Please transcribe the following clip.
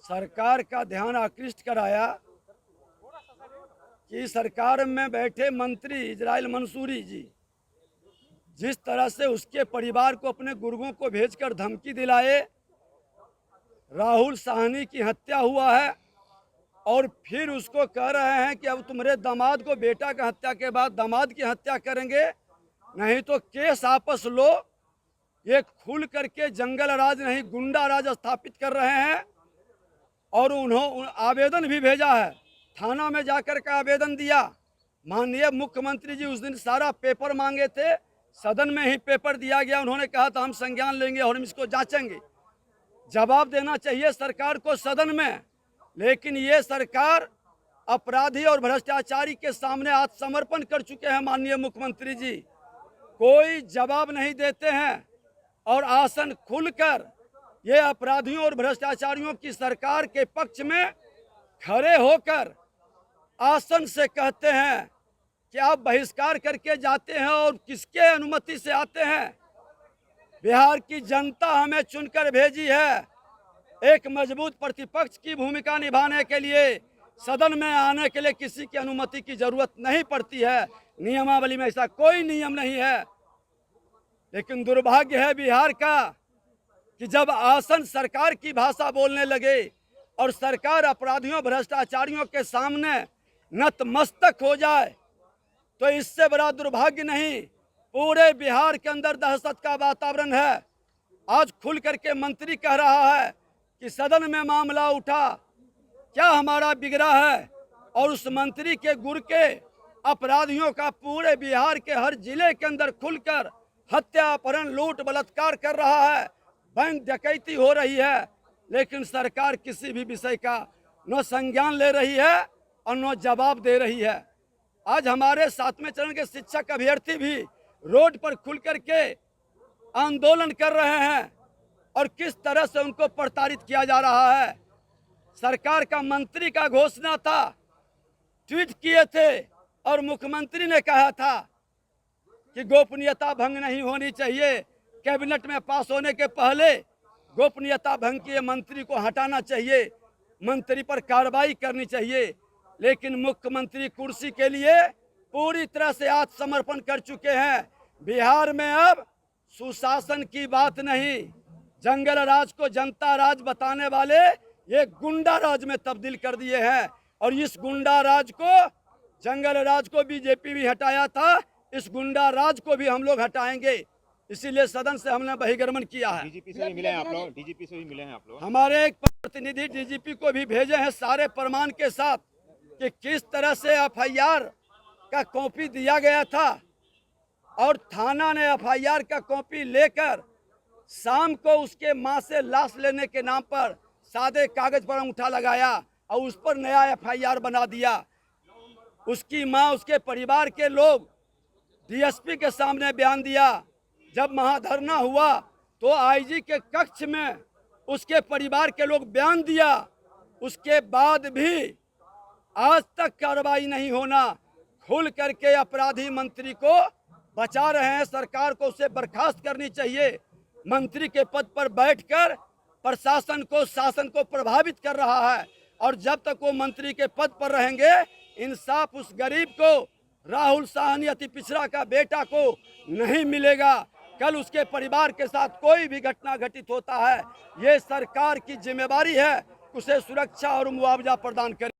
सरकार का ध्यान आकृष्ट कराया कि सरकार में बैठे मंत्री इजराइल मंसूरी जी जिस तरह से उसके परिवार को अपने गुर्गों को भेजकर धमकी दिलाए, राहुल साहनी की हत्या हुआ है और फिर उसको कह रहे हैं कि अब तुम्हारे दामाद को बेटा की हत्या के बाद दामाद की हत्या करेंगे, नहीं तो केस आपस लो। ये खुल करके जंगल राज नहीं गुंडा राज स्थापित कर रहे हैं और उन्होंने आवेदन भी भेजा है, थाना में जाकर के आवेदन दिया। माननीय मुख्यमंत्री जी उस दिन सारा पेपर मांगे थे, सदन में ही पेपर दिया गया। उन्होंने कहा था हम संज्ञान लेंगे और हम इसको जांचेंगे। जवाब देना चाहिए सरकार को सदन में, लेकिन ये सरकार अपराधी और भ्रष्टाचारी के सामने आत्मसमर्पण कर चुके हैं। माननीय मुख्यमंत्री जी कोई जवाब नहीं देते हैं और आसन खुलकर ये अपराधियों और भ्रष्टाचारियों की सरकार के पक्ष में खड़े होकर आसन से कहते हैं कि आप बहिष्कार करके जाते हैं और किसके अनुमति से आते हैं। बिहार की जनता हमें चुनकर भेजी है, एक मजबूत प्रतिपक्ष की भूमिका निभाने के लिए सदन में आने के लिए किसी की अनुमति की जरूरत नहीं पड़ती है। नियमावली में ऐसा कोई नियम नहीं है, लेकिन दुर्भाग्य है बिहार का कि जब आसन सरकार की भाषा बोलने लगे और सरकार अपराधियों भ्रष्टाचारियों के सामने नतमस्तक हो जाए तो इससे बड़ा दुर्भाग्य नहीं। पूरे बिहार के अंदर दहशत का वातावरण है। आज खुल करके मंत्री कह रहा है कि सदन में मामला उठा, क्या हमारा बिगड़ा है, और उस मंत्री के गुर के अपराधियों का पूरे बिहार के हर जिले के अंदर खुलकर हत्या अपहरण लूट बलात्कार कर रहा है, बैंक डकैती हो रही है, लेकिन सरकार किसी भी विषय का न संज्ञान ले रही है और न जवाब दे रही है। आज हमारे 7वें चरण के शिक्षक अभ्यर्थी भी रोड पर खुल करके आंदोलन कर रहे हैं और किस तरह से उनको प्रताड़ित किया जा रहा है। सरकार का मंत्री का घोषणा था, ट्वीट किए थे और मुख्यमंत्री ने कहा था कि गोपनीयता भंग नहीं होनी चाहिए, कैबिनेट में पास होने के पहले गोपनीयता भंग किए मंत्री को हटाना चाहिए, मंत्री पर कार्रवाई करनी चाहिए। लेकिन मुख्यमंत्री कुर्सी के लिए पूरी तरह से आत्मसमर्पण कर चुके हैं। बिहार में अब सुशासन की बात नहीं, जंगल राज को जनता राज बताने वाले ये गुंडा राज में तब्दील कर दिए हैं। और इस गुंडा राज को, जंगल राज को बीजेपी भी हटाया था, इस गुंडा राज को भी हम लोग हटाएंगे। इसीलिए सदन से हमने बहिर्गमन किया है। डीजीपी से भी मिले हैं आप लोग? डीजीपी से भी मिले हैं आप लोग? हमारे एक प्रतिनिधि डीजीपी को भी भेजे हैं सारे प्रमाण के साथ कि किस तरह से एफआईआर का कॉपी दिया गया था और थाना ने एफआईआर का कॉपी लेकर शाम को उसके मां से लाश लेने के नाम पर सादे कागज पर अंगूठा लगाया और उस पर नया एफआईआर बना दिया। उसकी मां, उसके परिवार के लोग डीएसपी के सामने बयान दिया। जब महाधरना हुआ तो आईजी के कक्ष में उसके परिवार के लोग बयान दिया, उसके बाद भी आज तक कार्रवाई नहीं होना। खुल करके अपराधी मंत्री को बचा रहे हैं। सरकार को उसे बर्खास्त करनी चाहिए। मंत्री के पद पर बैठकर प्रशासन को, शासन को प्रभावित कर रहा है और जब तक वो मंत्री के पद पर रहेंगे इंसाफ उस गरीब को, राहुल साहनी अति पिछड़ा का बेटा को नहीं मिलेगा। कल उसके परिवार के साथ कोई भी घटना घटित होता है, ये सरकार की जिम्मेवारी है उसे सुरक्षा और मुआवजा प्रदान करें।